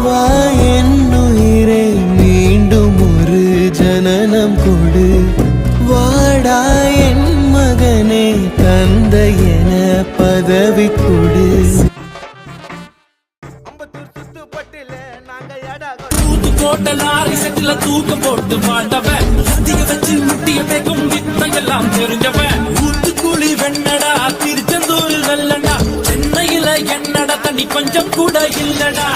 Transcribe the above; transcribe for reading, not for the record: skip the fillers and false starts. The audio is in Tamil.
வா என்னுயிரே மீண்டும் ஒரு ஜனனம் கொடு வாடா என் மகனே தந்தை என பதவி கொடு கோட்டலாரி செட்டில தூக்க போட்டு வாழ்ந்தவன் அதிக வச்சு முட்டிய பேக்கும் வித்தையெல்லாம் தெரிஞ்சவன் ஊத்துக்குழி வெண்ணடா திருச்செந்தூர் வெள்ளடா சென்னையில என்னடா தண்ணி கொஞ்சம் கூட இல்லடா